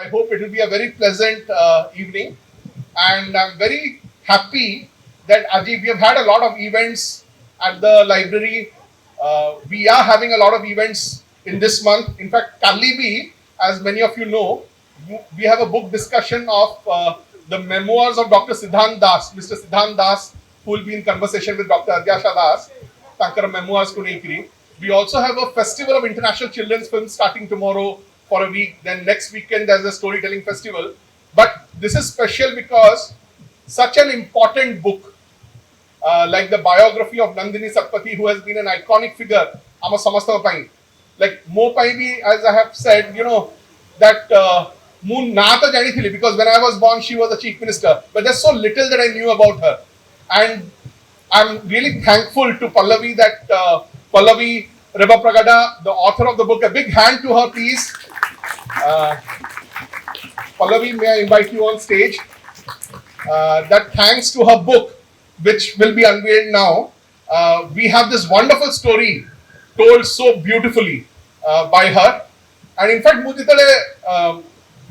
I hope it will be a very pleasant evening, and I'm very happy that Ajib, we have had a lot of events at the library. We are having a lot of events in this month. In fact, Kalibi, as many of you know, we have a book discussion of the memoirs of Dr. Siddhant Das, Mr. Siddhant Das, who will be in conversation with Dr. Adyasha Das. Tankara memoirs ko nahi. We also have a festival of international children's films starting tomorrow for a week. Then next weekend there's a storytelling festival. But this is special because such an important book, like the biography of Nandini Satpathy, who has been an iconic figure, Ama Samastava Pai. Like Mo Pai bhi, as I have said, that Moon Nata Jani Thili, because when I was born, she was the chief minister. But there's so little that I knew about her. And I'm really thankful to Pallavi that Pallavi Rebbapragada, the author of the book, a big hand to her, please. Pallavi, may I invite you on stage? That thanks to her book, which will be unveiled now, we have this wonderful story told so beautifully by her. And in fact, Mujitale,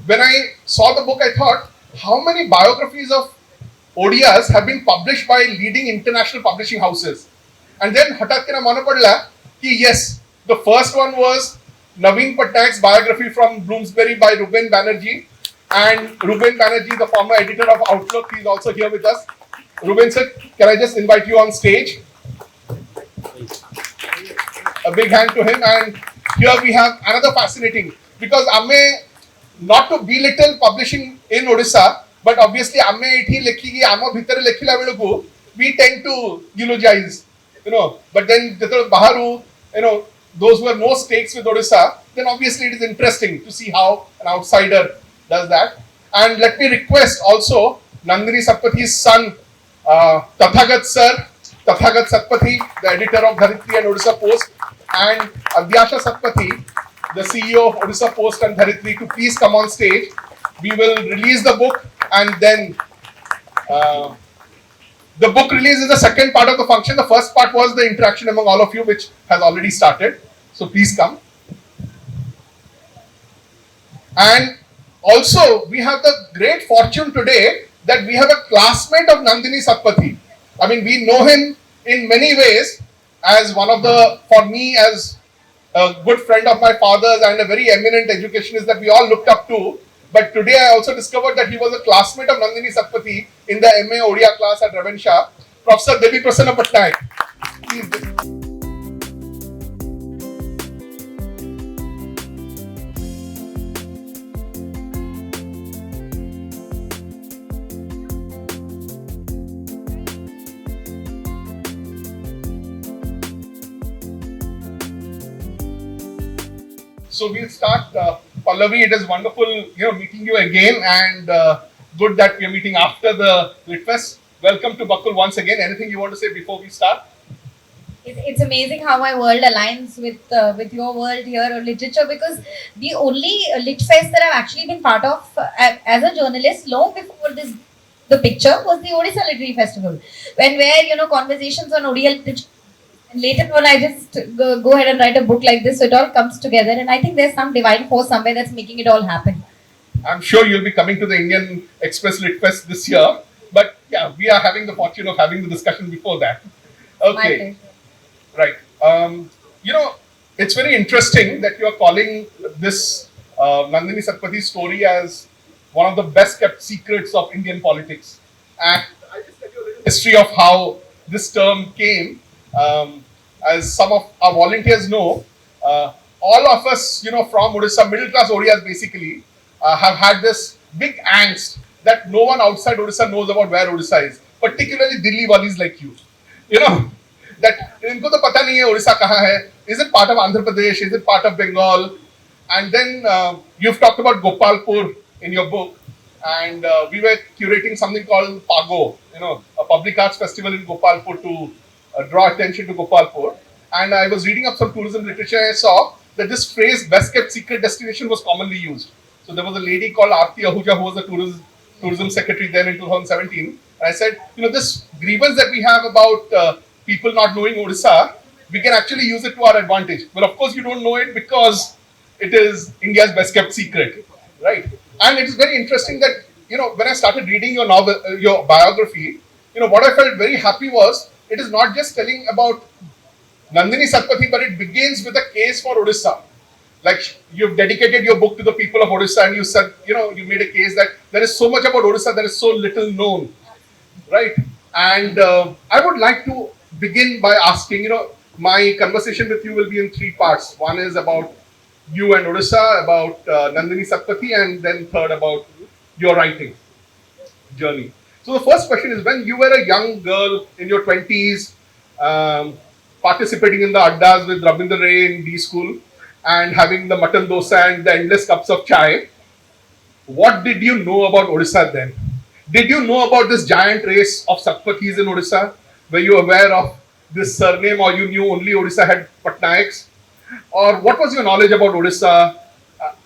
when I saw the book, I thought, how many biographies of ODIs have been published by leading international publishing houses? And then hatat ke na mana padla ki yes, the first one was Naveen Patnaik's biography from Bloomsbury by Ruben Banerjee. And Ruben Banerjee, the former editor of Outlook, he's also here with us. Ruben sir, can I just invite you on stage? A big hand to him. And here we have another fascinating, because Amme, not to belittle publishing in Odisha, but obviously Amme ithi lekhi Amma bhitare lekhila beluku, we tend to eulogize, but then baharu, those who have no stakes with Odisha, then obviously it is interesting to see how an outsider does that. And let me request also Nandini Satpathy's son, Tathagat sir, Tathagat Satpathy, the editor of Dharitri and Orissapost, and Adyasha Satpathy, the CEO of Orissapost and Dharitri, to please come on stage. We will release the book, and then the book release is the second part of the function. The first part was the interaction among all of you, which has already started. So please come. And also, we have the great fortune today that we have a classmate of Nandini Satpathy. I mean, we know him in many ways as one of the, for me, as a good friend of my father's and a very eminent educationist that we all looked up to. But today I also discovered that he was a classmate of Nandini Satpathy in the MA Odia class at Ravenshaw, Professor Devi Prasanna Patnaik. So we'll start. Pallavi, it is wonderful, meeting you again, and good that we are meeting after the Lit Fest. Welcome to Bakul once again. Anything you want to say before we start? It's amazing how my world aligns with your world here or literature, because the only Lit Fest that I've actually been part of as a journalist long before the picture was the Odisha Literary Festival, where conversations on Odia literature. And later on, I just go ahead and write a book like this, so it all comes together. And I think there's some divine force somewhere that's making it all happen. I'm sure you'll be coming to the Indian Express Lit Fest this year. But yeah, we are having the fortune of having the discussion before that. Okay. Right. It's very interesting that you are calling this Nandini Satpathy story as one of the best kept secrets of Indian politics. And I just tell you a little history of how this term came. As some of our volunteers know, all of us, from Odisha, middle class Odias basically, have had this big angst that no one outside Odisha knows about where Odisha is, particularly Delhi walis like you. That inko to pata nahi hai Odisha kahan hai. Is it part of Andhra Pradesh? Is it part of Bengal? And then you've talked about Gopalpur in your book, and we were curating something called Pago, a public arts festival in Gopalpur to draw attention to Gopalpur. And I was reading up some tourism literature, and I saw that this phrase best kept secret destination was commonly used. So there was a lady called Aarti Ahuja who was the tourism secretary then in 2017. And I said, this grievance that we have about people not knowing Odisha, we can actually use it to our advantage. But of course you don't know it because it is India's best kept secret, right? And it is very interesting that, when I started reading your novel, your biography, what I felt very happy was it is not just telling about Nandini Satpathy, but it begins with a case for Odisha. Like, you've dedicated your book to the people of Odisha, and you said, you made a case that there is so much about Odisha that is so little known, right? And I would like to begin by asking, my conversation with you will be in three parts. One is about you and Odisha, about Nandini Satpathy, and then third about your writing journey. So the first question is, when you were a young girl in your 20s, participating in the addas with Rabinder Ray in D school, and having the mutton dosa and the endless cups of chai, what did you know about Odisha then? Did you know about this giant race of Satpathis in Odisha? Were you aware of this surname, or you knew only Odisha had Patnaiks? Or what was your knowledge about Odisha?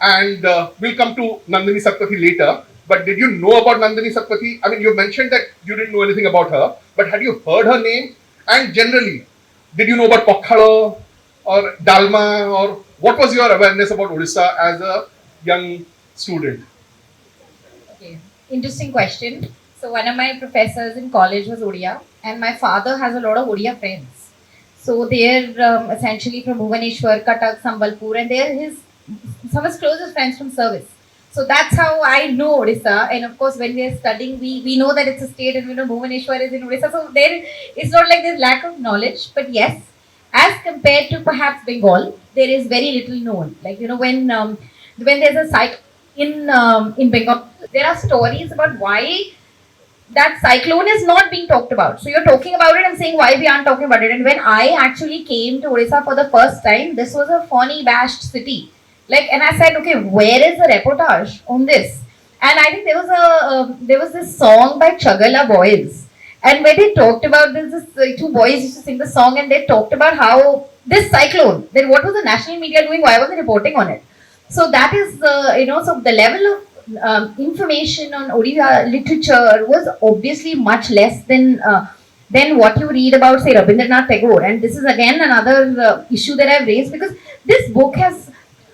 And we'll come to Nandini Satpathy later. But did you know about Nandini Satpathy? I mean, you mentioned that you didn't know anything about her, but had you heard her name? And generally, did you know about Pokhalo or Dalma, or what was your awareness about Odisha as a young student? Okay, interesting question. So one of my professors in college was Odia, and my father has a lot of Odia friends. So they're essentially from Bhubaneswar, Cuttack, Sambalpur, and they're some of his closest friends from service. So that's how I know Odisha. And of course, when we are studying, we know that it's a state, and we know Bhubaneswar is in Odisha. So there, it's not like there's lack of knowledge, but yes, as compared to perhaps Bengal, there is very little known. Like, when there's a cyclone in Bengal, there are stories about why that cyclone is not being talked about. So you're talking about it and saying why we aren't talking about it. And when I actually came to Odisha for the first time, this was a funny bashed city. Like, and I said, okay, where is the reportage on this? And I think there was this song by Chagala Boys, and when they talked about this two boys used to sing the song, and they talked about how this cyclone, then what was the national media doing? Why was it reporting on it? So that is, so the level of information on Odisha literature was obviously much less than what you read about, say, Rabindranath Tagore. And this is again another issue that I've raised, because this book has,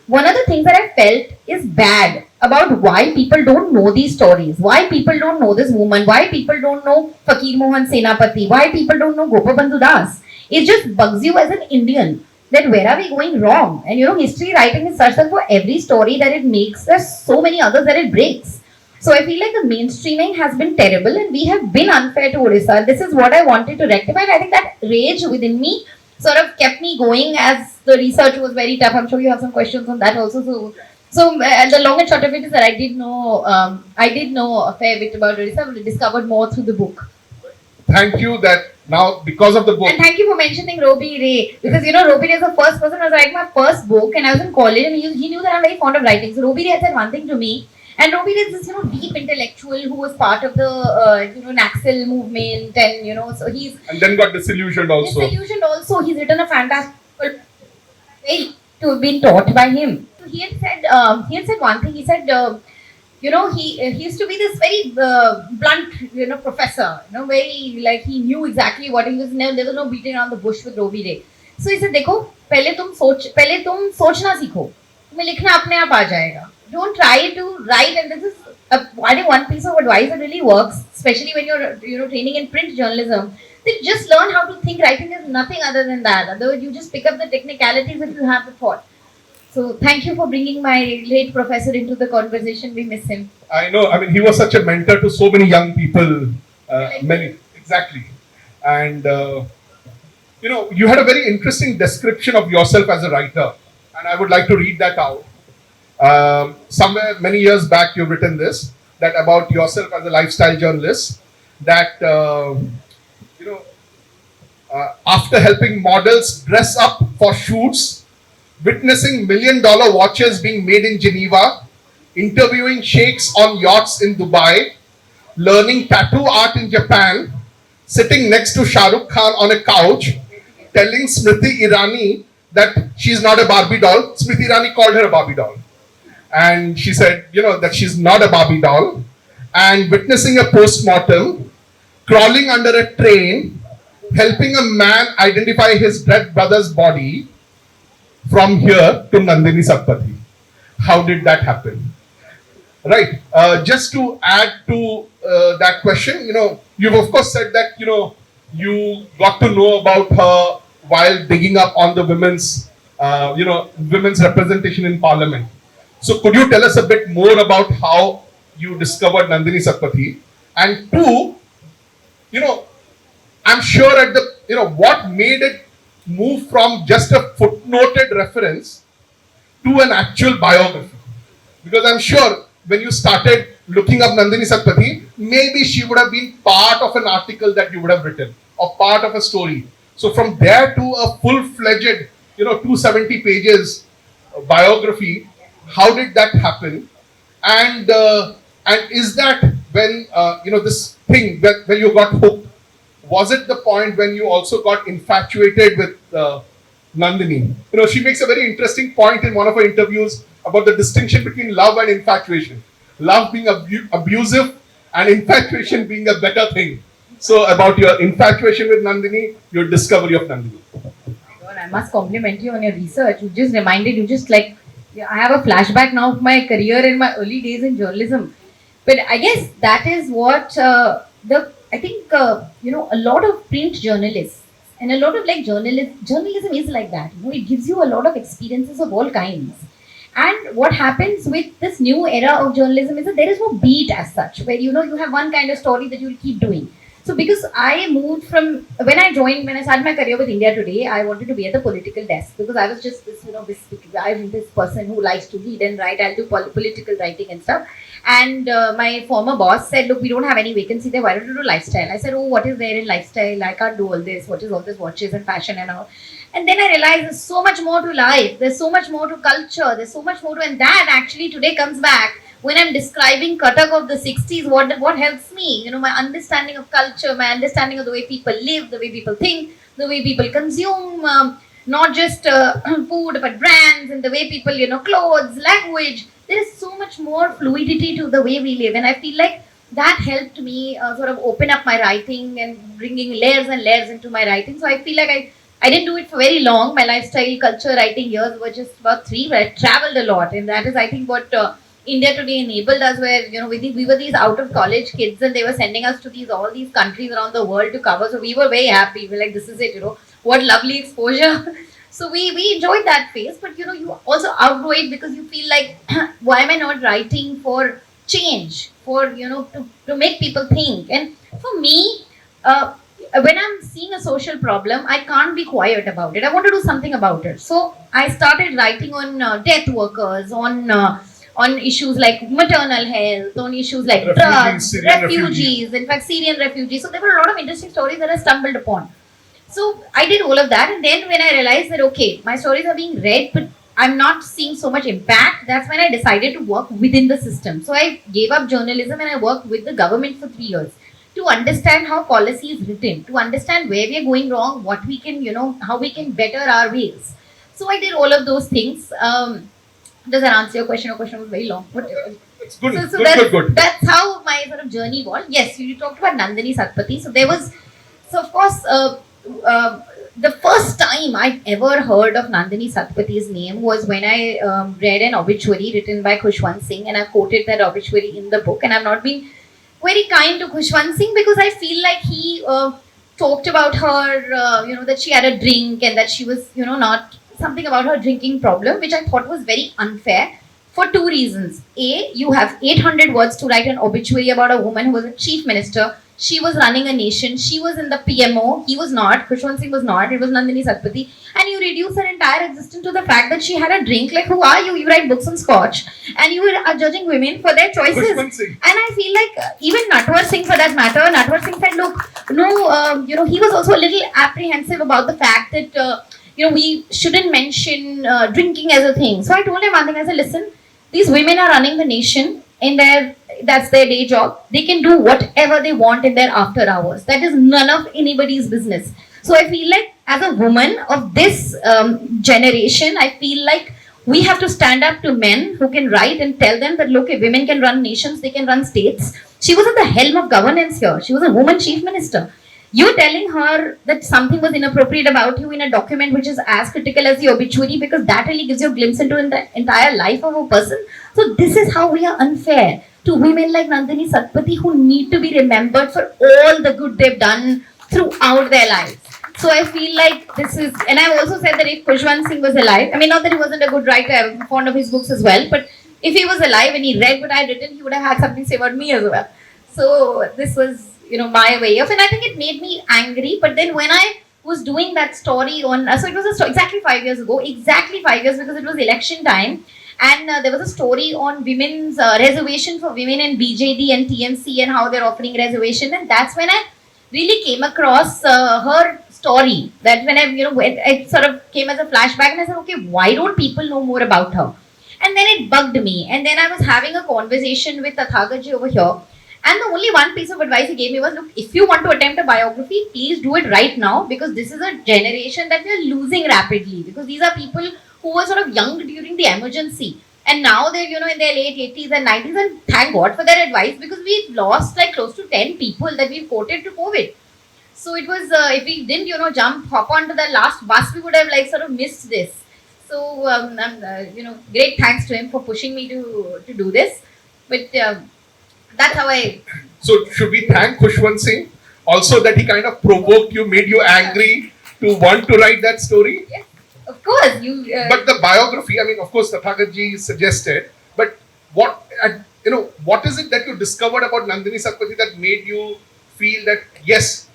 one of the things that I felt is bad about why people don't know these stories, why people don't know this woman, why people don't know Fakir Mohan Senapati, why people don't know Gopabandhu Das. It just bugs you as an Indian that where are we going wrong? And history writing is such that for every story that it makes, there's so many others that it breaks. So I feel like the mainstreaming has been terrible, and we have been unfair to Odisha. This is what I wanted to rectify. And I think that rage within me sort of kept me going as the research was very tough. I'm sure you have some questions on that also. So the long and short of it is that I did know a fair bit about Odisha, but I discovered more through the book. Thank you that now, because of the book. And thank you for mentioning Robbie Ray, because Robbie Ray is the first person who was writing my first book, and I was in college, and he knew that I'm very fond of writing. So Robbie Ray had said one thing to me, and Robbie Ray is this deep intellectual who was part of the Naxal movement, and so he's and then got disillusioned also. He's written a fantastic way to have been taught by him. So he had said one thing. He said. He used to be this very blunt, professor, very, like, he knew exactly what he was, there was no beating around the bush with Robbie Ray. So he said, देखो, पहले तुम सोचना सीखो, तुम्हें लिखना अपने आप आ जाएगा. Don't try to write, and this is I think one piece of advice that really works, especially when you're training in print journalism. Then just learn how to think. Writing is nothing other than that. Otherwise, you just pick up the technicalities if you have the thought. So thank you for bringing my late professor into the conversation. We miss him. I know. I mean, he was such a mentor to so many young people. Exactly. And you had a very interesting description of yourself as a writer, and I would like to read that out. Somewhere many years back, you've written this, that about yourself as a lifestyle journalist, that after helping models dress up for shoots, witnessing $1 million watches being made in Geneva, interviewing sheikhs on yachts in Dubai, learning tattoo art in Japan, sitting next to Shah Rukh Khan on a couch, telling Smriti Irani that she's not a Barbie doll. Smriti Irani called her a Barbie doll. And she said, that she's not a Barbie doll. And witnessing a post-mortem, crawling under a train, helping a man identify his dead brother's body, from here to Nandini Satpathy. How did that happen? Right. Just to add to that question, you've of course said that, you got to know about her while digging up on the women's representation in parliament. So could you tell us a bit more about how you discovered Nandini Satpathy? And two, you know, I'm sure what made it move from just a footnoted reference to an actual biography. Because I'm sure when you started looking up Nandini Satpathy, maybe she would have been part of an article that you would have written or part of a story. So from there to a full-fledged, 270 pages biography, how did that happen? And is that when this thing when you got hooked? Was it the point when you also got infatuated with Nandini? She makes a very interesting point in one of her interviews about the distinction between love and infatuation. Love being abusive and infatuation being a better thing. So, about your infatuation with Nandini, your discovery of Nandini. God, I must compliment you on your research. You just like, I have a flashback now of my career in my early days in journalism. But I guess that is what I think, a lot of print journalists and a lot of like journalism is like that. It gives you a lot of experiences of all kinds. And what happens with this new era of journalism is that there is no beat as such, where you have one kind of story that you will keep doing. So because I moved from when I started my career with India Today, I wanted to be at the political desk because I was just I'm this person who likes to read and write. I'll do political writing and stuff. And my former boss said, "Look, we don't have any vacancy there. Why don't you do lifestyle?" I said, "Oh, what is there in lifestyle? I can't do all this. What is all this watches and fashion and all?" And then I realized there's so much more to life. There's so much more to culture. There's so much more to, and that actually today comes back when I'm describing Kathak of the 60s. What helps me? My understanding of culture, my understanding of the way people live, the way people think, the way people consume, not just food, but brands, and the way people, clothes, language. There is so much more fluidity to the way we live, and I feel like that helped me sort of open up my writing and bringing layers and layers into my writing. So I feel like I didn't do it for very long. My lifestyle, culture, writing years were just about 3, but I traveled a lot. And that is, I think, what India Today enabled us, where, we were these out of college kids and they were sending us to all these countries around the world to cover. So we were very happy. We were like, this is it, what lovely exposure. So we enjoyed that phase, but, you also outgrow it because you feel like, why am I not writing for change, for, to make people think? And for me, when I'm seeing a social problem, I can't be quiet about it. I want to do something about it. So I started writing on death workers, on issues like maternal health, on issues like drugs, refugees, in fact, Syrian refugees. So there were a lot of interesting stories that I stumbled upon. So I did all of that, and then when I realized that okay, my stories are being read, but I'm not seeing so much impact, that's when I decided to work within the system. So I gave up journalism and I worked with the government for 3 years to understand how policy is written, to understand where we are going wrong, what we can, how we can better our ways. So I did all of those things. Does that answer your question? Your question was very long. It's good. So that's how my sort of journey was. Yes, you talked about Nandini Satpathy. So of course, the first time I've ever heard of Nandini Satpathy's name was when I read an obituary written by Khushwant Singh, and I quoted that obituary in the book. And I've not been very kind to Khushwant Singh because I feel like he talked about her, that she had a drink and that she was, not something about her drinking problem, which I thought was very unfair for 2 reasons. A, you have 800 words to write an obituary about a woman who was a chief minister. She was running a nation. She was in the PMO. He was not. Khushwant Singh was not. It was Nandini Satpathy. And you reduce her entire existence to the fact that she had a drink. Like, who are you? You write books on scotch. And you are judging women for their choices. And I feel like even Natwar Singh, for that matter, Natwar Singh said, look, no, he was also a little apprehensive about the fact that, we shouldn't mention drinking as a thing. So I told him one thing. I said, listen, these women are running the nation that's their day job. They can do whatever they want in their after hours. That is none of anybody's business. So I feel like as a woman of this generation, I feel like we have to stand up to men who can write and tell them that, look, if women can run nations, they can run states. She was at the helm of governance here. She was a woman chief minister. You're telling her that something was inappropriate about you in a document which is as critical as the obituary, because that really gives you a glimpse into the entire life of a person. So So this is how we are unfair to women like Nandini Satpathy, who need to be remembered for all the good they've done throughout their lives. So I feel like this is, and I've also said that if Khushwant Singh was alive, I mean, not that he wasn't a good writer, I'm fond of his books as well, but if he was alive and he read what I had written, he would have had something to say about me as well. So this was, my way of, and I think it made me angry. But then when I was doing that story on, so it was a story exactly 5 years ago, exactly 5 years, because it was election time, and there was a story on women's reservation for women in BJD and TMC and how they're offering reservation, and that's when I really came across her story. That when it sort of came as a flashback, and I said, okay, why don't people know more about her? And then it bugged me. And then I was having a conversation with Tathagaji over here. And the only one piece of advice he gave me was, look, if you want to attempt a biography, please do it right now, because this is a generation that we are losing rapidly. Because these are people who were sort of young during the emergency. And now they're, in their late 80s and 90s. And thank God for their advice, because we've lost like close to 10 people that we've quoted to COVID. So it was, if we didn't, hop onto the last bus, we would have like sort of missed this. So, great thanks to him for pushing me to do this. But that's how I. So should we thank Khushwant Singh also that he kind of provoked you, made you angry to want to write that story? Yes, of course. You. But the biography, I mean, of course, Tathagaji suggested. But what is it that you discovered about Nandini Satpathy that made you feel that yes,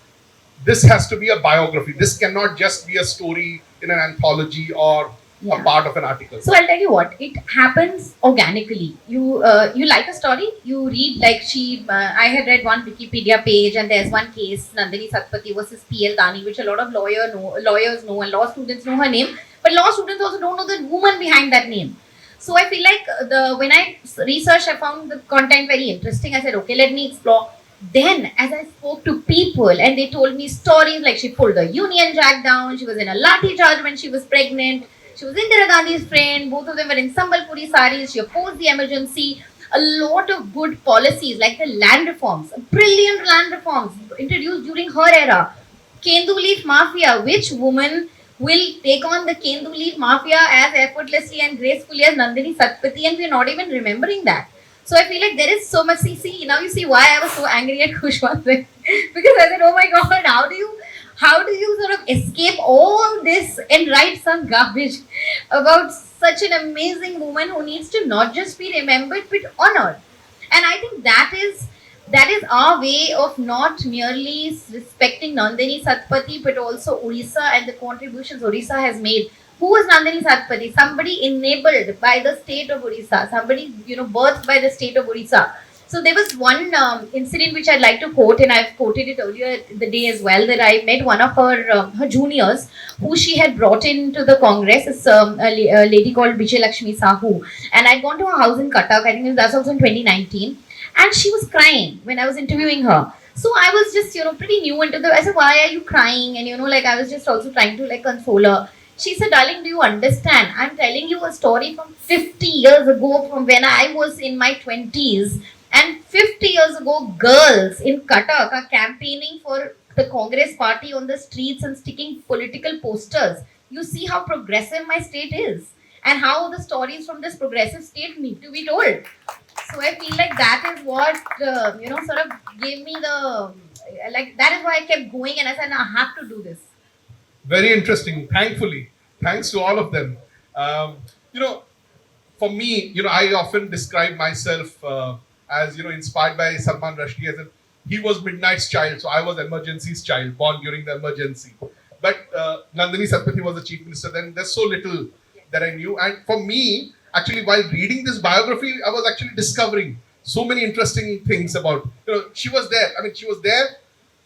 this has to be a biography. This cannot just be a story in an anthology or a part of an article. So I'll tell you what, it happens organically. You like a story, you read like I had read one Wikipedia page, and there's one case, Nandini Satpathy versus P.L. Dani, which a lot of lawyers know and law students know her name, but law students also don't know the woman behind that name. So I feel like when I researched, I found the content very interesting. I said, okay, let me explore. Then, as I spoke to people and they told me stories like she pulled the Union Jack down, she was in a lathi charge when she was pregnant, she was Indira Gandhi's friend, both of them were in Sambalpuri saris, she opposed the emergency, a lot of good policies like the land reforms, brilliant land reforms introduced during her era. Kendu leaf mafia, which woman will take on the Kendu leaf mafia as effortlessly and gracefully as Nandini Satpathy, and we're not even remembering that. So I feel like there is so much. Now you see why I was so angry at Khushwant Singh, because I said, oh my God, how do you sort of escape all this and write some garbage about such an amazing woman who needs to not just be remembered but honored? And I think that is our way of not merely respecting Nandini Satpathy but also Orissa and the contributions Orissa has made. Who was Nandini Satpathy? Somebody enabled by the state of Odisha. Somebody, birthed by the state of Odisha. So there was one incident which I'd like to quote, and I've quoted it earlier the day as well, that I met one of her juniors who she had brought into the Congress. It's a lady called Vijay Lakshmi Sahu. And I'd gone to her house in Cuttack, I think that's also in 2019. And she was crying when I was interviewing her. So I was just, pretty new into I said, why are you crying? And, I was just also trying to console her. She said, darling, do you understand? I'm telling you a story from 50 years ago, from when I was in my 20s. And 50 years ago, girls in Cuttack are campaigning for the Congress party on the streets and sticking political posters. You see how progressive my state is and how the stories from this progressive state need to be told. So I feel like that is what, sort of gave me that is why I kept going, and I said, no, I have to do this. Very interesting. Thankfully, thanks to all of them. For me, I often describe myself as inspired by Salman Rushdie, as he was Midnight's child, so I was Emergency's child, born during the emergency. But Nandini Satpathy was the chief minister. Then there's so little that I knew, and for me, actually, while reading this biography, I was actually discovering so many interesting things about. She was there. I mean, she was there.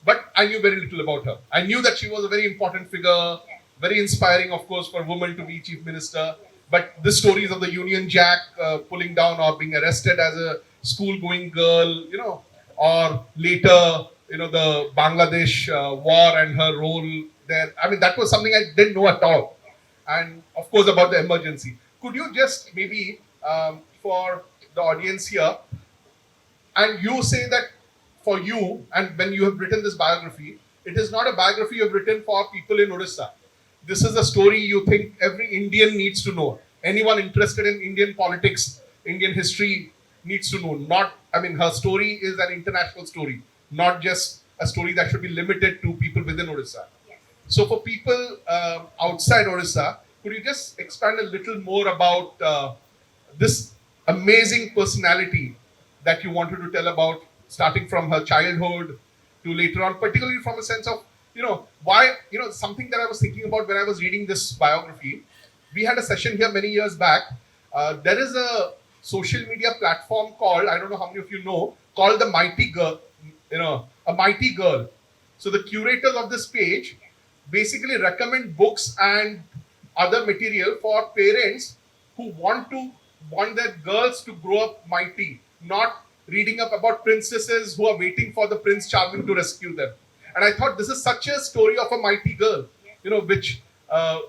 But I knew very little about her. I knew that she was a very important figure, very inspiring, of course, for a woman to be chief minister. But the stories of the Union Jack pulling down or being arrested as a school-going girl, or later, the Bangladesh war and her role there. I mean, that was something I didn't know at all. And of course, about the emergency. Could you just maybe, for the audience here, and you say that for you, and when you have written this biography, it is not a biography you've written for people in Odisha. This is a story you think every Indian needs to know. Anyone interested in Indian politics Indian history needs to know. Not, I mean, her story is an international story, not just a story that should be limited to people within Odisha. So, for people outside Odisha, could you just expand a little more about this amazing personality that you wanted to tell about, starting from her childhood to later on, particularly from a sense of, why, something that I was thinking about when I was reading this biography. We had a session here many years back. There is a social media platform called, I don't know how many of you know, called the Mighty Girl, a Mighty Girl. So the curators of this page basically recommend books and other material for parents who want their girls to grow up mighty, not reading up about princesses who are waiting for the Prince Charming to rescue them. And I thought this is such a story of a mighty girl, which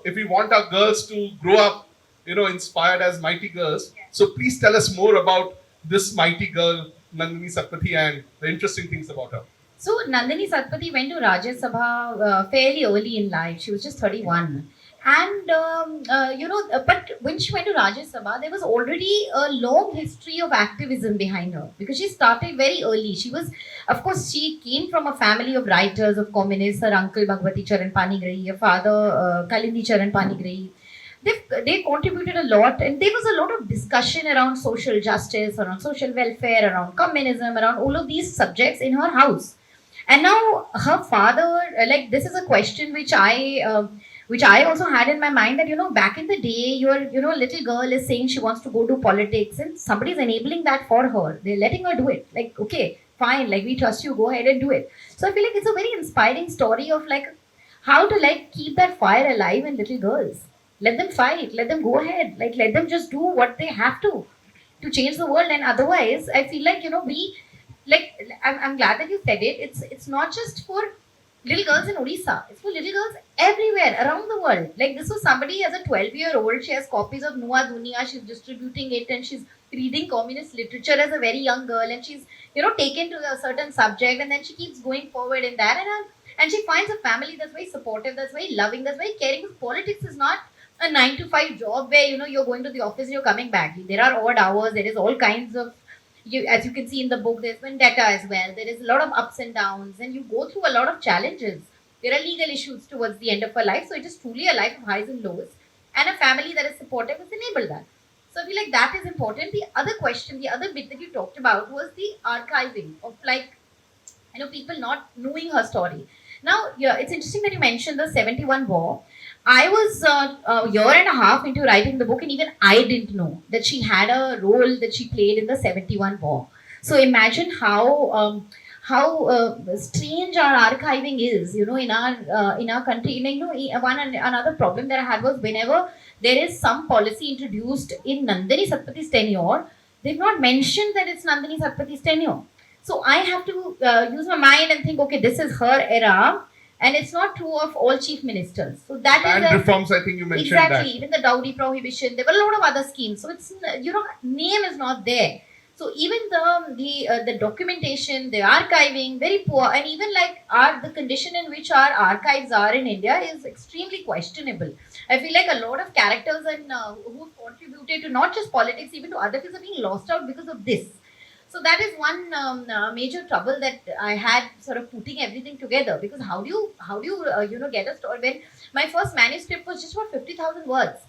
if we want our girls to grow up, inspired as mighty girls. So please tell us more about this mighty girl, Nandini Satpathy, and the interesting things about her. So Nandini Satpathy went to Rajya Sabha fairly early in life. She was just 31. And, but when she went to Rajya Sabha, there was already a long history of activism behind her because she started very early. She was, of course, she came from a family of writers, of communists. Her uncle Bhagwati Charan Panigrahi, her father Kalindi Charan Panigrahi. They contributed a lot, and there was a lot of discussion around social justice, around social welfare, around communism, around all of these subjects in her house. And now her father, like this is a question which I also had in my mind that back in the day, your little girl is saying she wants to go to politics, and somebody is enabling that for her. They're letting her do it. Like, okay, fine, like we trust you, go ahead and do it. So I feel like it's a very inspiring story of like how to like keep that fire alive in little girls. Let them fight, let them go ahead, like let them just do what they have to change the world. And otherwise, I feel like we like I'm glad that you said it. It's not just for little girls in Odisha. It's for little girls everywhere around the world. Like this was somebody as a 12-year-old. She has copies of Nua Dunia. She's distributing it and she's reading communist literature as a very young girl. And she's taken to a certain subject and then she keeps going forward in that. And she finds a family that's very supportive, that's very loving, that's very caring. Because politics is not a 9 to 5 job where you're going to the office and you're coming back. There are odd hours. There is all kinds of as you can see in the book, there's vendetta as well. There is a lot of ups and downs, and you go through a lot of challenges. There are legal issues towards the end of her life, so it is truly a life of highs and lows, and a family that is supportive has enabled that. So I feel like that is important. The other question, the other bit that you talked about was the archiving of like people not knowing her story. Now, yeah, it's interesting that you mentioned the 71 war. I was a year and a half into writing the book, and even I didn't know that she had a role that she played in the 71 war. So imagine how strange our archiving is, in our country. And, another problem that I had was whenever there is some policy introduced in Nandini Satpathy's tenure, they've not mentioned that it's Nandini Satpathy's tenure. So I have to use my mind and think, okay, this is her era, and it's not true of all chief ministers. So that land is reforms. I think you mentioned exactly that. Even the dowry prohibition. There were a lot of other schemes. So it's name is not there. So even the documentation, the archiving, very poor, and even like the condition in which our archives are in India is extremely questionable. I feel like a lot of characters and who contributed to not just politics, even to other things, are being lost out because of this. So that is one major trouble that I had sort of putting everything together, because how do you get a story when my first manuscript was just about 50,000 words,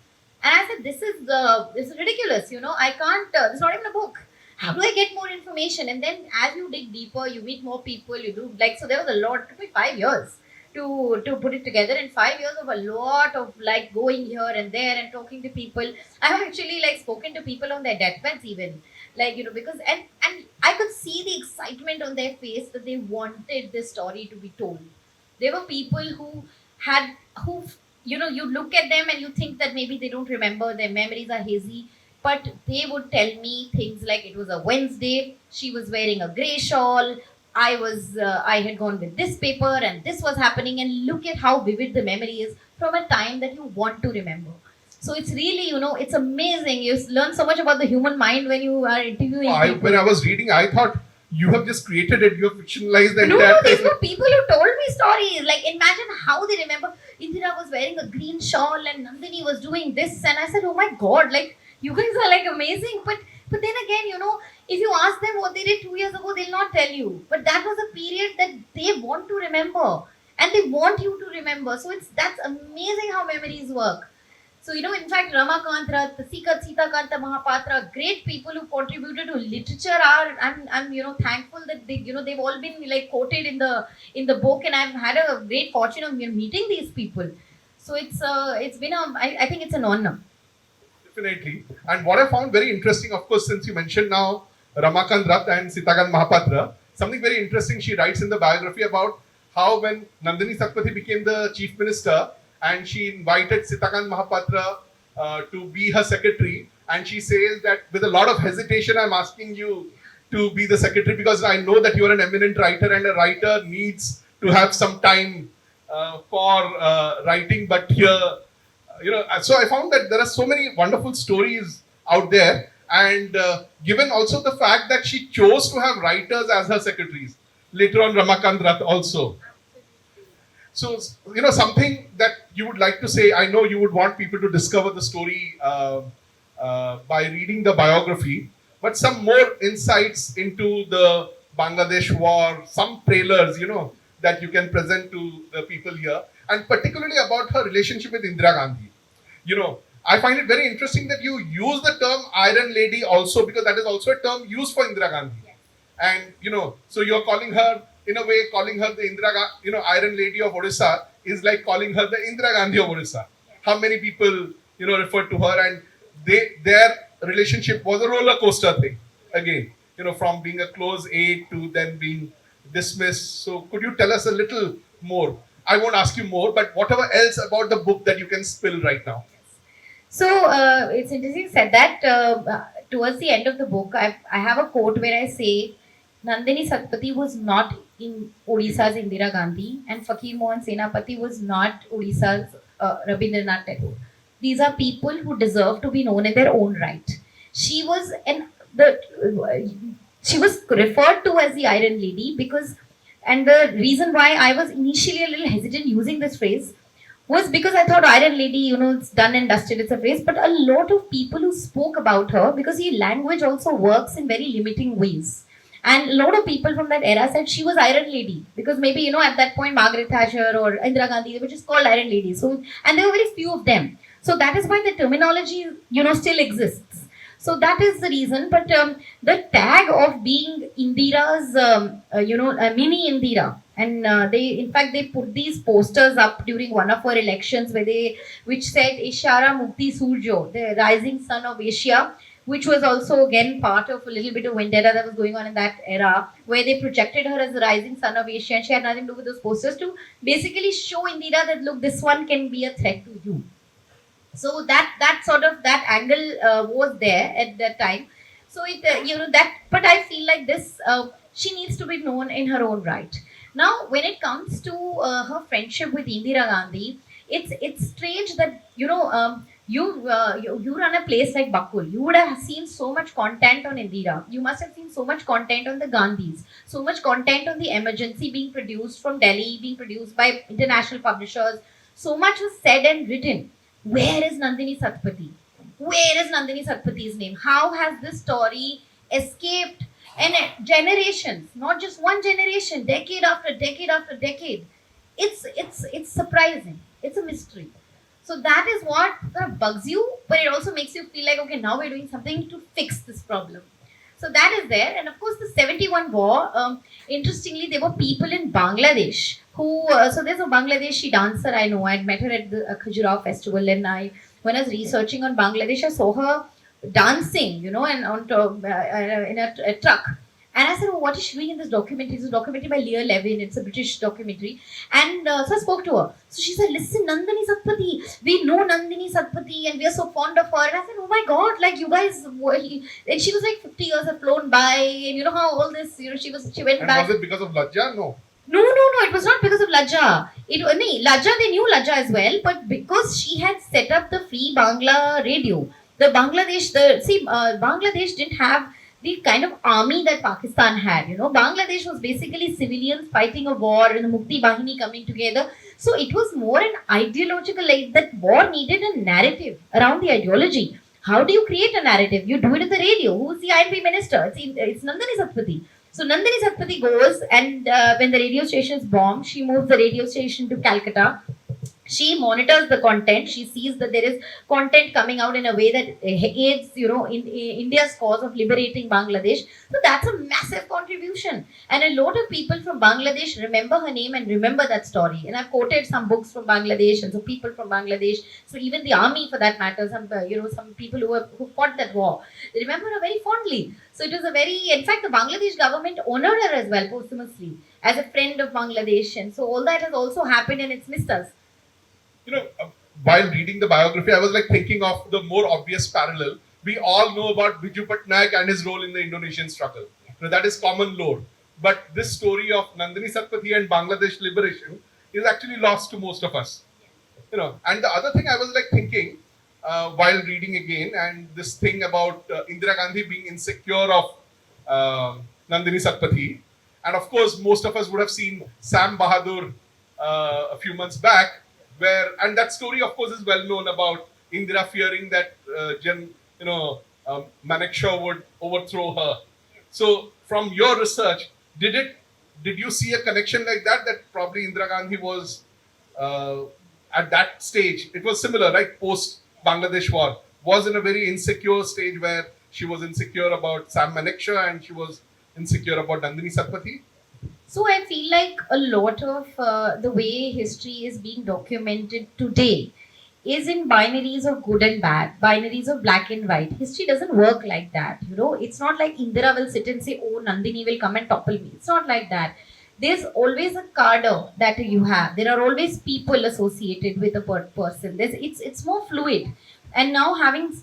and I said this is ridiculous. I can't. It's not even a book. How do I get more information? And then as you dig deeper, you meet more people. You do like so. There was a lot. It took me 5 years to put it together, and 5 years of a lot of like going here and there and talking to people. I have actually like spoken to people on their deathbeds even, like because and I could see the excitement on their face that they wanted this story to be told. There were people who you look at them and you think that maybe they don't remember, their memories are hazy, but they would tell me things like it was a Wednesday, she was wearing a grey shawl, I had gone with this paper and this was happening, and look at how vivid the memory is from a time that you want to remember. So it's really, it's amazing. You learn so much about the human mind when you are interviewing people. When I was reading, I thought you have just created it. You have fictionalized the No, entire these thing. were people who told me stories. Like, imagine how they remember. Indira was wearing a green shawl and Nandini was doing this. And I said, oh my God, like, you guys are like amazing. But But then again, if you ask them what they did 2 years ago, they'll not tell you. But that was a period that they want to remember, and they want you to remember. So that's amazing how memories work. So, in fact, Ramakant Rath, Sitakanta Mahapatra, great people who contributed to literature are, I'm thankful that they've all been like quoted in the book, and I've had a great fortune of meeting these people. So it's been I think it's an honor. Definitely. And what I found very interesting, of course, since you mentioned now Ramakant Rath and Sitakan Mahapatra, something very interesting she writes in the biography about how when Nandini Satpathy became the chief minister and she invited Sitakan Mahapatra to be her secretary, and she says that with a lot of hesitation, I'm asking you to be the secretary because I know that you are an eminent writer and a writer needs to have some time for writing. But here, so I found that there are so many wonderful stories out there, and given also the fact that she chose to have writers as her secretaries, later on Ramakant Rath also. So, something that you would like to say, I know you would want people to discover the story by reading the biography, but some more insights into the Bangladesh war, some trailers, that you can present to the people here, and particularly about her relationship with Indira Gandhi. I find it very interesting that you use the term Iron Lady also, because that is also a term used for Indira Gandhi. Yes. And, so you're calling her, in a way, calling her the Iron Lady of Orissa is like calling her the Indira Gandhi of Orissa. Yes. How many people, refer to her, and their relationship was a roller coaster thing. Again, from being a close aide to then being dismissed. So could you tell us a little more? I won't ask you more, but whatever else about the book that you can spill right now. So it's interesting you said that. Towards the end of the book, I have a quote where I say, Nandini Satpathy was not in Odisha's Indira Gandhi, and Fakir Mohan Senapati was not Odisha's Rabindranath Tagore. These are people who deserve to be known in their own right. She was she was referred to as the Iron Lady because, and the reason why I was initially a little hesitant using this phrase was because I thought Iron Lady, it's done and dusted, it's a phrase. But a lot of people who spoke about her, because the language also works in very limiting ways. And a lot of people from that era said she was Iron Lady because maybe, at that point, Margaret Thatcher or Indira Gandhi, they were just called Iron Lady. So, and there were very few of them. So that is why the terminology, still exists. So that is the reason. But the tag of being Indira's, mini Indira, and they put these posters up during one of her elections which said Ishara Mukti Surjo, the rising sun of Asia, which was also again part of a little bit of vendetta that was going on in that era, where they projected her as the rising sun of Asia, and she had nothing to do with those posters to basically show Indira that look, this one can be a threat to you. So that sort of that angle was there at that time. So but I feel like this she needs to be known in her own right. Now, when it comes to her friendship with Indira Gandhi, it's strange that you run a place like Bakul. You would have seen so much content on Indira. You must have seen so much content on the Gandhis, so much content on the emergency being produced from Delhi, being produced by international publishers. So much was said and written. Where is Nandini Satpathy? Where is Nandini Satpathy's name? How has this story escaped and generations, not just one generation, decade after decade after decade? It's surprising. It's a mystery. So that is what kind of bugs you, but it also makes you feel like, okay, now we're doing something to fix this problem. So that is there. And of course, the 71 war, interestingly, there were people in Bangladesh who, so there's a Bangladeshi dancer I know. I'd met her at the Khajuraho festival, and when I was researching on Bangladesh, I saw her dancing, and in a truck. And I said, oh, what is she doing in this documentary? It's a documentary by Lear Levin. It's a British documentary. And so I spoke to her. So she said, listen, Nandini Satpathy. We know Nandini Satpathy and we are so fond of her. And I said, oh my God, like you guys. And she was like 50 years have flown by. And you know how all this, she went and back. Was it because of Lajja? No. No, it was not because of Lajja. Lajja, they knew Lajja as well, but because she had set up the Free Bangla radio, Bangladesh didn't have the kind of army that Pakistan had. Bangladesh was basically civilians fighting a war and the Mukti Bahini coming together. So it was more an ideological, like that war needed a narrative around the ideology. How do you create a narrative? You do it in the radio. Who's the INP minister? It's Nandini Satpathy. So Nandini Satpathy goes, and when the radio station is bombed, she moves the radio station to Calcutta. She monitors the content. She sees that there is content coming out in a way that aids, in India's cause of liberating Bangladesh. So that's a massive contribution, and a lot of people from Bangladesh remember her name and remember that story. And I've quoted some books from Bangladesh and some people from Bangladesh. So even the army, for that matter, some people who fought that war, they remember her very fondly. So it was a very, in fact, the Bangladesh government honored her as well posthumously as a friend of Bangladesh, and so all that has also happened, and it's missed us. You know, while reading the biography, I was like thinking of the more obvious parallel. We all know about Biju Patnaik and his role in the Indonesian struggle. You know, that is common lore. But this story of Nandini Satpathy and Bangladesh liberation is actually lost to most of us. You know, and the other thing I was like thinking while reading again, and this thing about Indira Gandhi being insecure of Nandini Satpathy, and of course most of us would have seen Sam Bahadur a few months back, where, and that story of course is well known about Indira fearing that Manekshaw would overthrow her. So from your research, did you see a connection like that, that probably Indira Gandhi was at that stage, it was similar, right? Post Bangladesh war, was in a very insecure stage where she was insecure about Sam Manekshaw and she was insecure about Nandini Satpathy? So I feel like a lot of the way history is being documented today is in binaries of good and bad, binaries of black and white. History doesn't work like that. It's not like Indira will sit and say, "Oh, Nandini will come and topple me." It's not like that. There's always a cadre that you have. There are always people associated with a person. It's more fluid. And now, having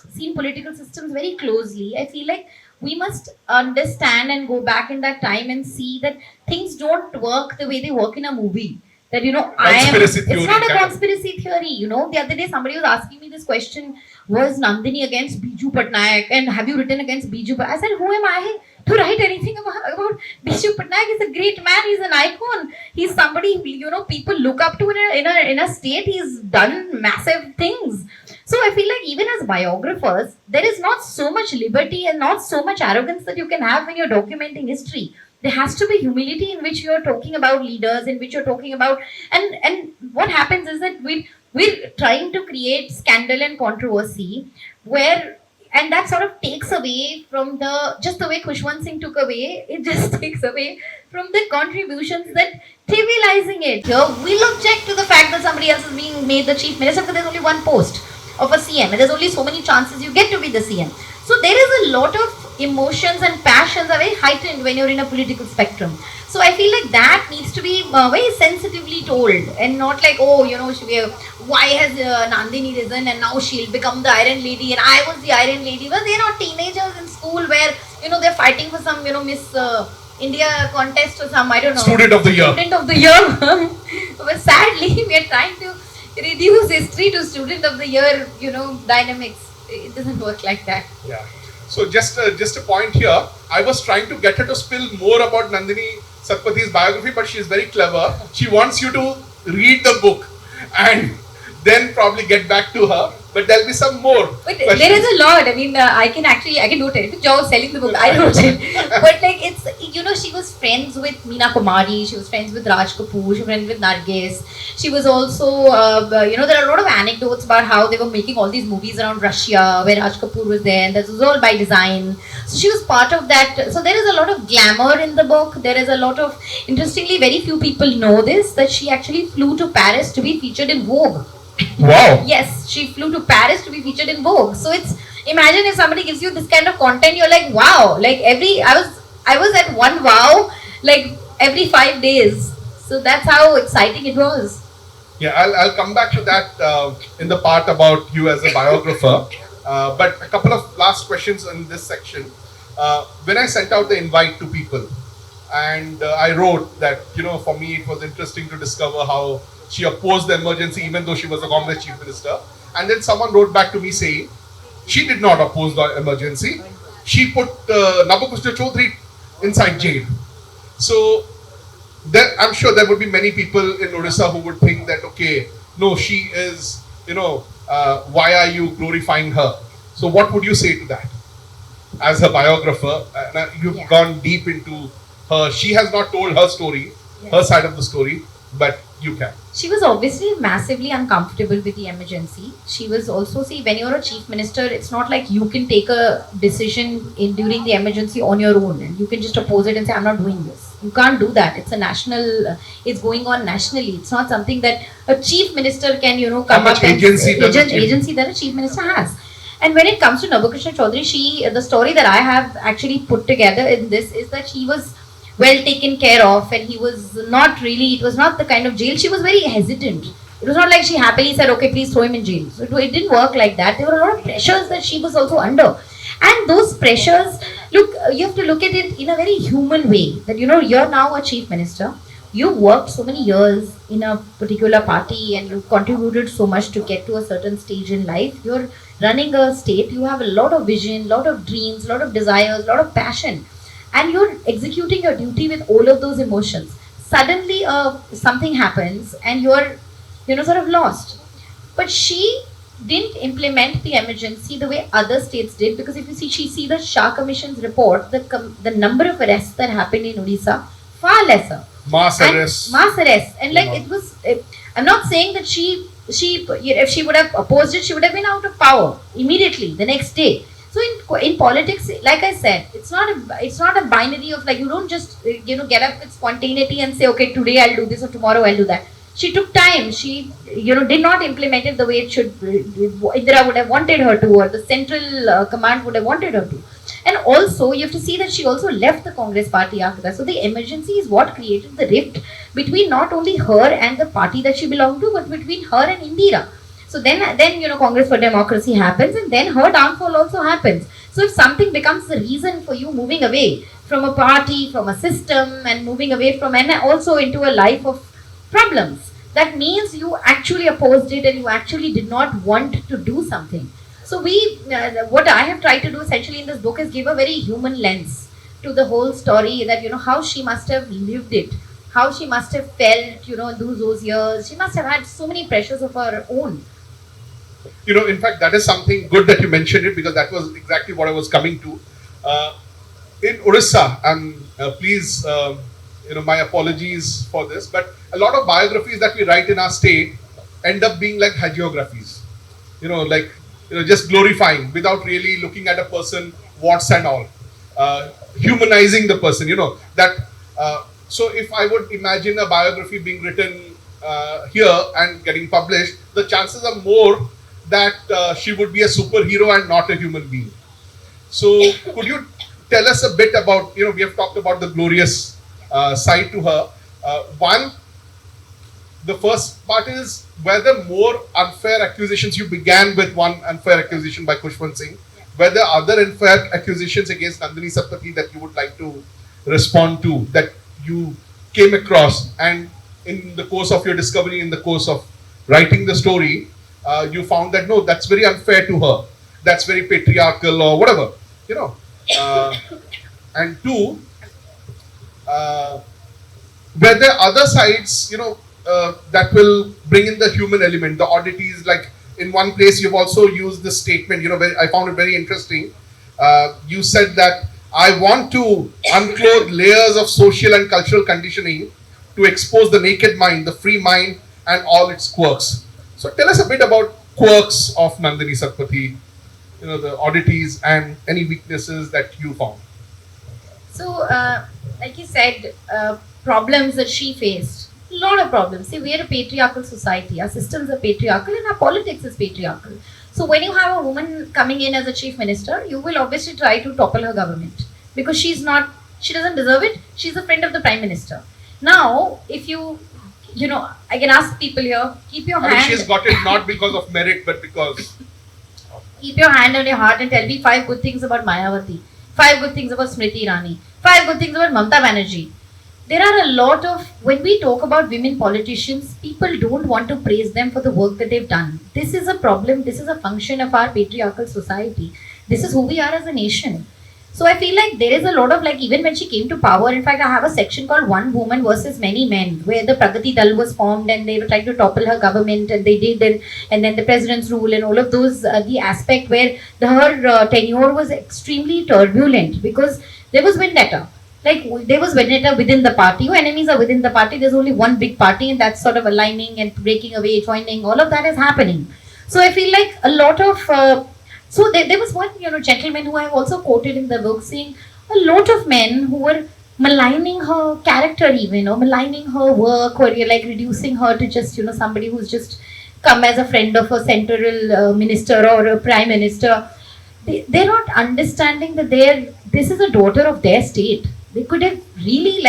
seen political systems very closely, I feel like we must understand and go back in that time and see that things don't work the way they work in a movie. That it's not a conspiracy theory. The other day somebody was asking me this question: was Nandini against Biju Patnaik, and have you written against Biju? I said, who am I to write anything about Biju Patnaik? He's a great man. He's an icon. He's somebody people look up to in a state. He's done massive things. So I feel like even as biographers, there is not so much liberty and not so much arrogance that you can have when you're documenting history. There has to be humility in which you're talking about leaders, in which you're talking about, and what happens is that we're trying to create scandal and controversy and that sort of takes away from just the way Khushwant Singh took away, it just takes away from the contributions, that trivializing it. Here, we'll object to the fact that somebody else is being made the chief minister because there's only one post of a CM and there's only so many chances you get to be the CM. So there is a lot of emotions and passions are very heightened when you're in a political spectrum. So I feel like that needs to be very sensitively told, and not like, why has Nandini risen and now she'll become the Iron Lady and I was the Iron Lady. Well, they're not teenagers in school where, they're fighting for some, Miss India contest or some, I don't know. Student of the year. Student of the year. But sadly, we are trying to reduce history to student of the year, dynamics. It doesn't work like that. Yeah. So just a point here. I was trying to get her to spill more about Nandini Satpathy's biography, but she is very clever. She wants you to read the book and then probably get back to her. But there'll be some more. But there is a lot. I mean, I can do a terrific job of selling the book. I wrote it. But she was friends with Meena Kumari. She was friends with Raj Kapoor. She was friends with Nargis. She was also, there are a lot of anecdotes about how they were making all these movies around Russia, where Raj Kapoor was there, and this was all by design. So she was part of that. So there is a lot of glamour in the book. There is a lot of, interestingly, very few people know this, that she actually flew to Paris to be featured in Vogue. Wow. Yes, she flew to Paris to be featured in Vogue. So imagine if somebody gives you this kind of content, you're like, wow. Like I was at one wow, like every 5 days. So that's how exciting it was. Yeah, I'll come back to that in the part about you as a biographer. But a couple of last questions in this section. When I sent out the invite to people, and I wrote that, for me it was interesting to discover how she opposed the emergency even though she was a Congress chief minister. And then someone wrote back to me saying she did not oppose the emergency. She put Nabakushna Chaudhary inside jail. So I'm sure there would be many people in Odisha who would think that, okay, no, she is, why are you glorifying her? So what would you say to that? As a biographer, you've Yeah. gone deep into her. She has not told her story, Yeah. her side of the story, but you can. She was obviously massively uncomfortable with the emergency. She was also, see, when you're a chief minister, it's not like you can take a decision in during the emergency on your own and you can just oppose it and say, I'm not doing this. You can't do that. It's a national, it's going on nationally. It's not something that a chief minister can, come much up and agency does a chief- agency that a chief minister has. And when it comes to Navakrishna Chaudhary, the story that I have actually put together in this is that he was well taken care of and he was not really, it was not the kind of jail. She was very hesitant. It was not like she happily said, okay, please throw him in jail. So it didn't work like that. There were a lot of pressures that she was also under. And those pressures, look, you have to look at it in a very human way. That, you're now a chief minister. You worked so many years in a particular party and you contributed so much to get to a certain stage in life. You're running a state. You have a lot of vision, lot of dreams, lot of desires, lot of passion, and you're executing your duty with all of those emotions. Suddenly, something happens, and you're, sort of lost. But she didn't implement the emergency the way other states did, because if you see, she see the Shah Commission's report, the number of arrests that happened in Odisha far lesser. Mass arrests. Mass arrests, and like it was. I'm not saying that she if she would have opposed it, she would have been out of power immediately the next day. So in politics, like I said, it's not a binary of like you don't just get up with spontaneity and say, okay, today I'll do this or tomorrow I'll do that. She took time. She did not implement it the way it should. Indira would have wanted her to, or the central command would have wanted her to. And also, you have to see that she also left the Congress party after that. So the emergency is what created the rift between not only her and the party that she belonged to, but between her and Indira. So then Congress for Democracy happens, and then her downfall also happens. So if something becomes the reason for you moving away from a party, from a system, and moving away from, and also into a life of problems, that means you actually opposed it and you actually did not want to do something. So what I have tried to do essentially in this book is give a very human lens to the whole story, that how she must have lived it, how she must have felt, those years. She must have had so many pressures of her own. In fact, that is something good that you mentioned it, because that was exactly what I was coming to. In Orissa, and please, my apologies for this, but a lot of biographies that we write in our state end up being like hagiographies. Just glorifying without really looking at a person, what's and all. Humanizing the person, that. So if I would imagine a biography being written here and getting published, the chances are more that she would be a superhero and not a human being. So could you tell us a bit about, we have talked about the glorious side to her. One, the first part is, were there more unfair accusations? You began with one unfair accusation by Khushwant Singh. Were there other unfair accusations against Nandini Satpathy that you would like to respond to, that you came across, and in the course of your discovery, in the course of writing the story, you found that no, that's very unfair to her, that's very patriarchal or whatever, and two, were there other sides, that will bring in the human element, the oddities? Like in one place, you've also used this statement, I found it very interesting. You said that I want to unclothe layers of social and cultural conditioning to expose the naked mind, the free mind, and all its quirks. So tell us a bit about quirks of Nandini Satpathy, the oddities and any weaknesses that you found. So, like you said, problems that she faced, a lot of problems. See, we are a patriarchal society. Our systems are patriarchal and our politics is patriarchal. So when you have a woman coming in as a chief minister, you will obviously try to topple her government because she doesn't deserve it. She's a friend of the prime minister. Now, if I can ask people here, keep your hand. She's got it not because of merit, but because. Keep your hand on your heart and tell me 5 good things about Mayawati, 5 good things about Smriti Irani, 5 good things about Mamta Banerjee. There are a lot of, when we talk about women politicians, people don't want to praise them for the work that they've done. This is a problem. This is a function of our patriarchal society. This is who we are as a nation. So I feel like there is a lot of like, even when she came to power, in fact, I have a section called One Woman versus Many Men, where the Pragati Dal was formed and they were trying to topple her government, and they did, and then the president's rule and all of those, the aspect where her tenure was extremely turbulent because there was vendetta. Like there was vendetta within the party. Your enemies are within the party. There's only one big party, and that's sort of aligning and breaking away, joining. All of that is happening. So I feel like a lot of so there was one, gentleman who I have also quoted in the book saying a lot of men who were maligning her character even, or maligning her work, or you're like reducing her to just, somebody who's just come as a friend of a central minister or a prime minister. They're not understanding that this is a daughter of their state. They could have really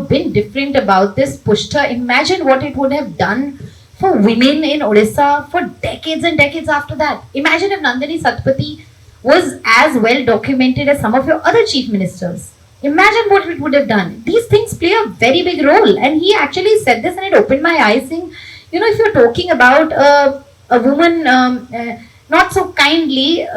been different about this, pushed her. Imagine what it would have done for women in Odisha for decades and decades after that. Imagine if Nandini Satpathy was as well documented as some of your other chief ministers. Imagine what it would have done. These things play a very big role. And he actually said this, and it opened my eyes saying, if you're talking about a woman not so kindly,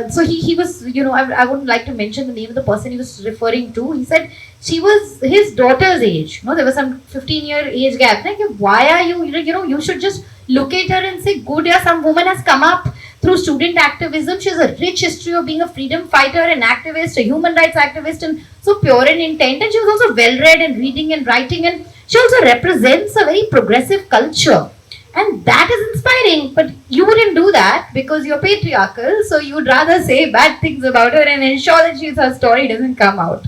so he was, I wouldn't like to mention the name of the person he was referring to. He said she was his daughter's age. There was some 15-year age gap. Like, why are you, you should just look at her and say, good, yeah, some woman has come up through student activism. She has a rich history of being a freedom fighter, an activist, a human rights activist, and so pure in intent. And she was also well read and reading and writing, and she also represents a very progressive culture. And that is inspiring, but you wouldn't do that because you're patriarchal, so you would rather say bad things about her and ensure that her story doesn't come out.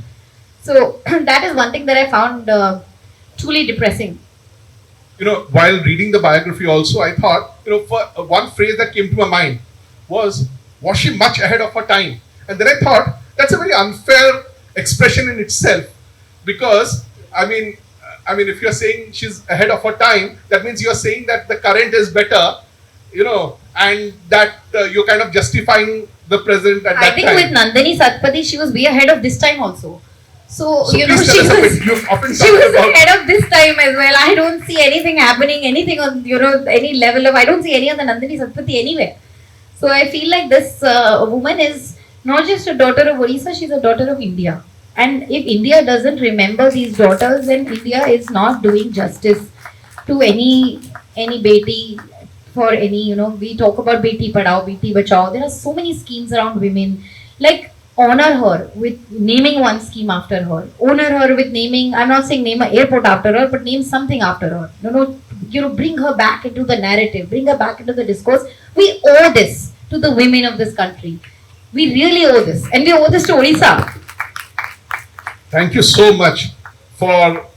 So that is one thing that I found truly depressing. While reading the biography also, I thought, for one phrase that came to my mind was she much ahead of her time? And then I thought, that's a very unfair expression in itself, because, I mean, if you're saying she's ahead of her time, that means you're saying that the current is better, and that you're kind of justifying the present at that time. I think with Nandini Satpathy, she was way ahead of this time also. So she was ahead of this time as well. I don't see anything happening, anything on, any level of, I don't see any of the Nandini Satpathy anywhere. So I feel like this woman is not just a daughter of Orissa, she's a daughter of India. And if India doesn't remember these daughters, then India is not doing justice to any Beti, for any, we talk about Beti Padhao, Beti Bachao. There are so many schemes around women. Like, honor her with naming one scheme after her. Honor her with naming, I'm not saying name an airport after her, but name something after her. Bring her back into the narrative, bring her back into the discourse. We owe this to the women of this country. We really owe this. And we owe this to Odisha. Thank you so much for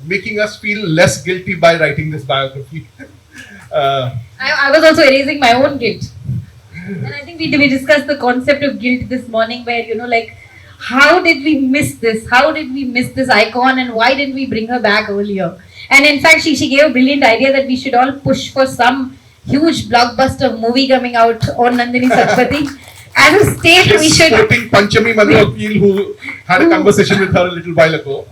making us feel less guilty by writing this biography. I was also erasing my own guilt. And I think we discussed the concept of guilt this morning, where, how did we miss this? How did we miss this icon, and why didn't we bring her back earlier? And in fact, she gave a brilliant idea that we should all push for some huge blockbuster movie coming out on Nandini Satpathy. As a state, we should. Quoting Panchami Manokil, who had a conversation with her a little while ago.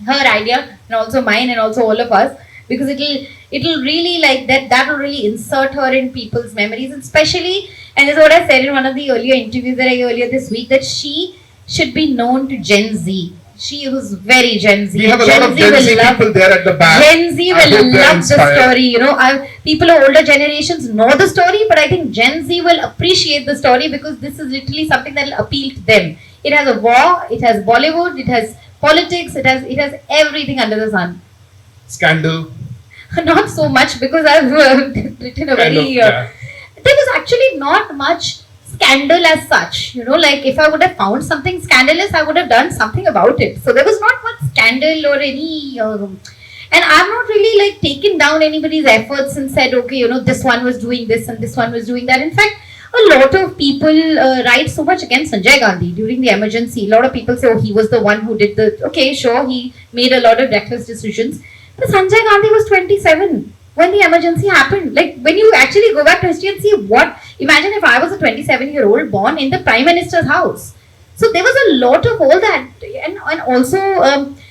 Her idea, and also mine, and also all of us, because it'll really that will really insert her in people's memories, especially. And this is what I said in one of the earlier interviews that I earlier this week, that she should be known to Gen Z. She was very Gen Z. We have a lot of Gen Z people there at the back. Gen Z will love the story. People of older generations know the story, but I think Gen Z will appreciate the story because this is literally something that will appeal to them. It has a war, it has Bollywood, it has politics, it has everything under the sun. Scandal. Not so much, because I've written a very. There was actually not much scandal as such. If I would have found something scandalous, I would have done something about it. So there was not much scandal or any. And I've not really taken down anybody's efforts and said, okay, this one was doing this and this one was doing that. In fact, a lot of people write so much against Sanjay Gandhi during the emergency. A lot of people say, oh, he was the one who did the. Okay, sure, he made a lot of reckless decisions. But Sanjay Gandhi was 27 when the emergency happened. When you actually go back to history and see imagine if I was a 27-year-old born in the Prime Minister's house. So there was a lot of all that. And also,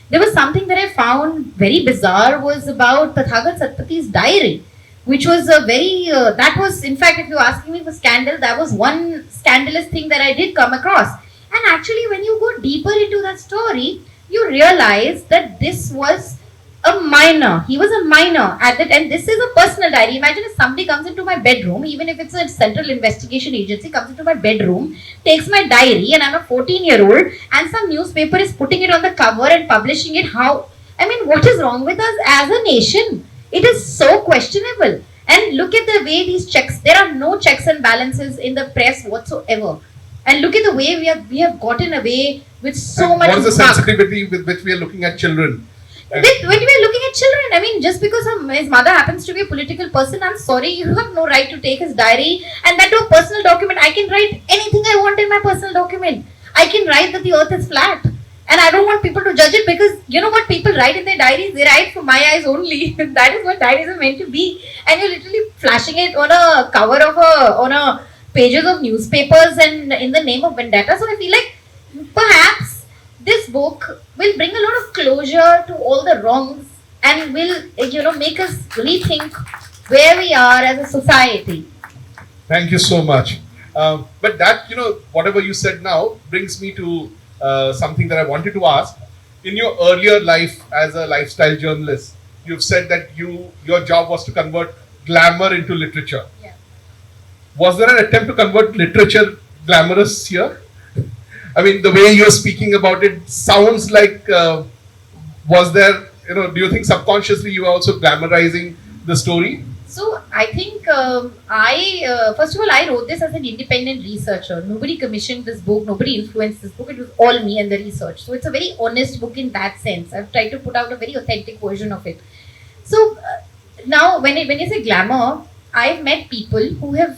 there was something that I found very bizarre was about Tathagat Satpathy's diary, which was a very that was, in fact, if you're asking me for scandal, that was one scandalous thing that I did come across. And actually, when you go deeper into that story, you realize that this was a minor. He was a minor at that, and this is a personal diary. Imagine if somebody comes into my bedroom, even if it's a central investigation agency, comes into my bedroom, takes my diary, and I'm a 14-year-old, and some newspaper is putting it on the cover and publishing it. How? I mean, what is wrong with us as a nation? It is so questionable. And look at the way these checks. There are no checks and balances in the press whatsoever. And look at the way we have gotten away with so much. What is the sensitivity with which we are looking at children? When we are looking at children, I mean, just because his mother happens to be a political person, I'm sorry, you have no right to take his diary and that to a personal document. I can write anything I want in my personal document. I can write that the earth is flat. And I don't want people to judge it, because you know what people write in their diaries? They write for my eyes only. That is what diaries are meant to be. And you're literally flashing it on a cover of on a pages of newspapers and in the name of vendetta. So I feel like perhaps this book will bring a lot of closure to all the wrongs and will, make us rethink where we are as a society. Thank you so much. But that, whatever you said now brings me to something that I wanted to ask. In your earlier life as a lifestyle journalist, you've said that your job was to convert glamour into literature. Yeah. Was there an attempt to convert literature glamorous here? I mean, the way you're speaking about it sounds like, was there, do you think subconsciously you were also glamorizing the story? So I think first of all, I wrote this as an independent researcher. Nobody commissioned this book. Nobody influenced this book. It was all me and the research. So it's a very honest book in that sense. I've tried to put out a very authentic version of it. So now when you say glamour, I've met people who have,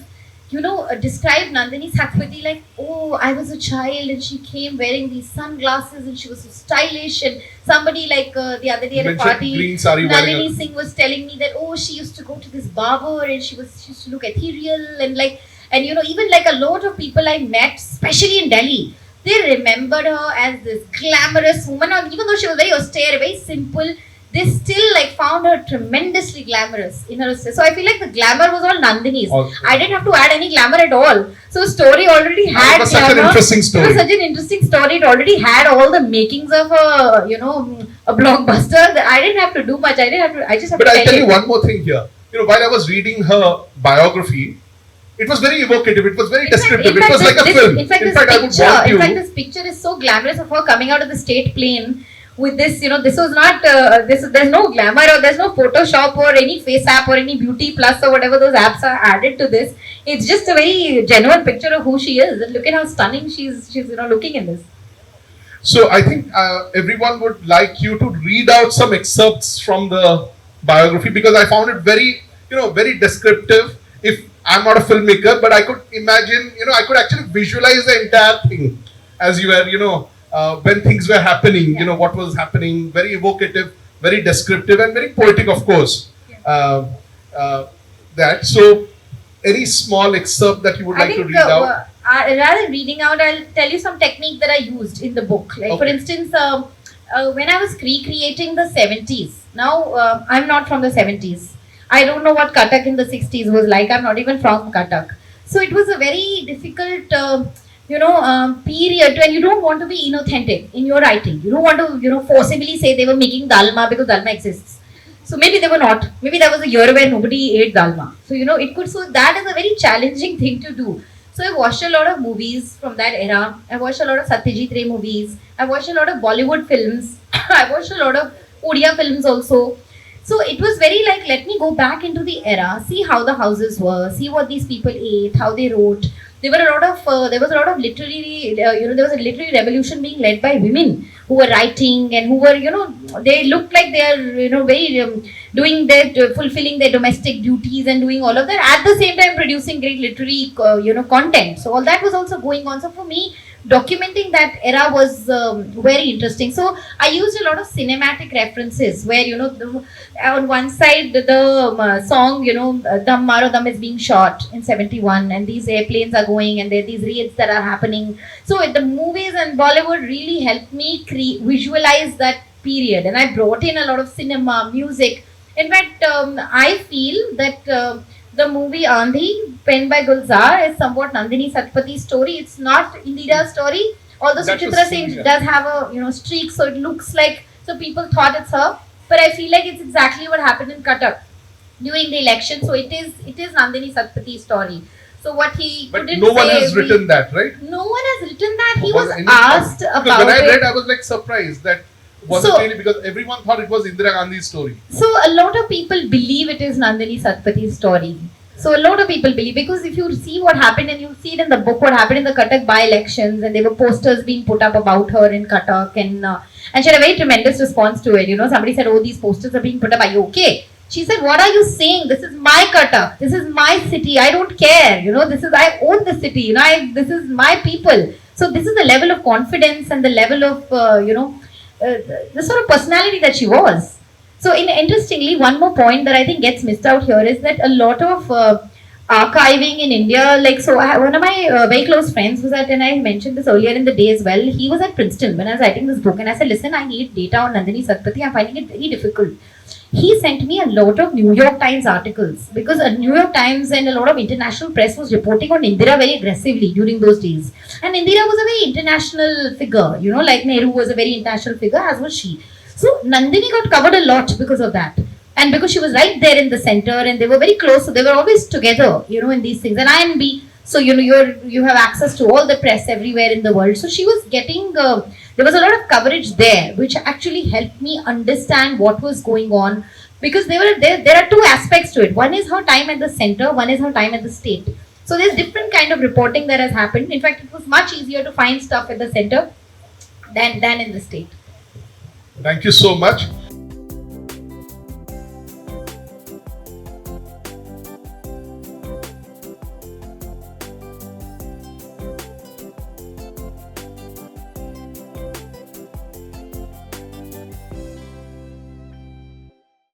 described Nandini Satpathy like, oh, I was a child and she came wearing these sunglasses and she was so stylish. And somebody like the other day at a party, Nandini Singh was telling me that, oh, she used to go to this barber and she used to look ethereal and even like a lot of people I met, especially in Delhi, they remembered her as this glamorous woman. Even though she was very austere, very simple, they still found her tremendously glamorous in her. So I feel like the glamour was all Nandini's. Also, I didn't have to add any glamour at all. So the story already had. It was such an interesting story. It was such an interesting story. It already had all the makings of a blockbuster. I didn't have to do much. I just have but to. But I'll tell you one more thing here. While I was reading her biography, it was very evocative. It was very descriptive. It was like a film. In fact, this picture is so glamorous of her coming out of the state plane. With this, this was not, there's no glamour or there's no Photoshop or any face app or any beauty plus or whatever those apps are added to this. It's just a very genuine picture of who she is. And look at how stunning she's looking in this. So I think everyone would like you to read out some excerpts from the biography, because I found it very, very descriptive. If I'm not a filmmaker, but I could imagine, I could actually visualize the entire thing as you were, when things were happening, what was happening, very evocative, very descriptive, and very poetic, of course. That. So, any small excerpt that you would like to read out? Rather than reading out, I'll tell you some technique that I used in the book. Like, for instance, when I was recreating the 70s, now I'm not from the 70s. I don't know what Cuttack in the 60s was like. I'm not even from Cuttack. So, it was a very difficult period when you don't want to be inauthentic in your writing. You don't want to, forcibly say they were making dalma because dalma exists. So maybe they were not. Maybe that was a year where nobody ate dalma. So, so that is a very challenging thing to do. So I watched a lot of movies from that era. I watched a lot of Satyajit Ray movies. I watched a lot of Bollywood films. I watched a lot of Odia films also. So it was very like, let me go back into the era, see how the houses were, see what these people ate, how they wrote. There was a lot of literary, there was a literary revolution being led by women who were writing and who were, they looked like they are, very doing their, fulfilling their domestic duties and doing all of that. At the same time, producing great literary, content. So all that was also going on. So for me, documenting that era was very interesting. So I used a lot of cinematic references where, on one side, the song, Dam Maro Dam is being shot in 71 and these airplanes are going and there are these raids that are happening. So the movies and Bollywood really helped me visualize that period. And I brought in a lot of cinema, music, In fact, I feel that the movie Andhi, penned by Gulzar, is somewhat Nandini Satpathy's story. It's not Indira's story. Although That was Suchitra true, Singh yeah. does have a streak, so it looks like, so people thought it's her. But I feel like it's exactly what happened in Cuttack during the election. So it is Nandini Satpathy's story. So what he But couldn't no one say, has written that, right? no one has written that. He Was was any- asked Because about when I read, it. I was like surprised that was So- it really, because everyone thought it was Indira Gandhi's story. So a lot of people believe it is Nandini Satpathy's story. So a lot of people believe, because if you see what happened, and you see it in the book what happened in the Cuttack by-elections, and there were posters being put up about her in Cuttack, and she had a very tremendous response to it. Somebody said, "Oh, these posters are being put up. Are you okay?" She said, "What are you saying? This is my Cuttack. This is my city. I don't care. I own the city. This is my people." So this is the level of confidence and the level of the sort of personality that she was. So, interestingly, one more point that I think gets missed out here is that a lot of archiving in India, like, so one of my very close friends was at, and I mentioned this earlier in the day as well, he was at Princeton when I was writing this book, and I said, "Listen, I need data on Nandini Satpathy, I'm finding it very difficult." He sent me a lot of New York Times articles, because New York Times and a lot of international press was reporting on Indira very aggressively during those days. And Indira was a very international figure, like Nehru was a very international figure, as was she. So Nandini got covered a lot because of that. And because she was right there in the center, and they were very close, so they were always together, in these things. And INB, so you have access to all the press everywhere in the world. So she was getting there was a lot of coverage there, which actually helped me understand what was going on, because there are two aspects to it. One is her time at the center, one is her time at the state. So there's different kind of reporting that has happened. In fact, it was much easier to find stuff at the center than in the state. Thank you so much.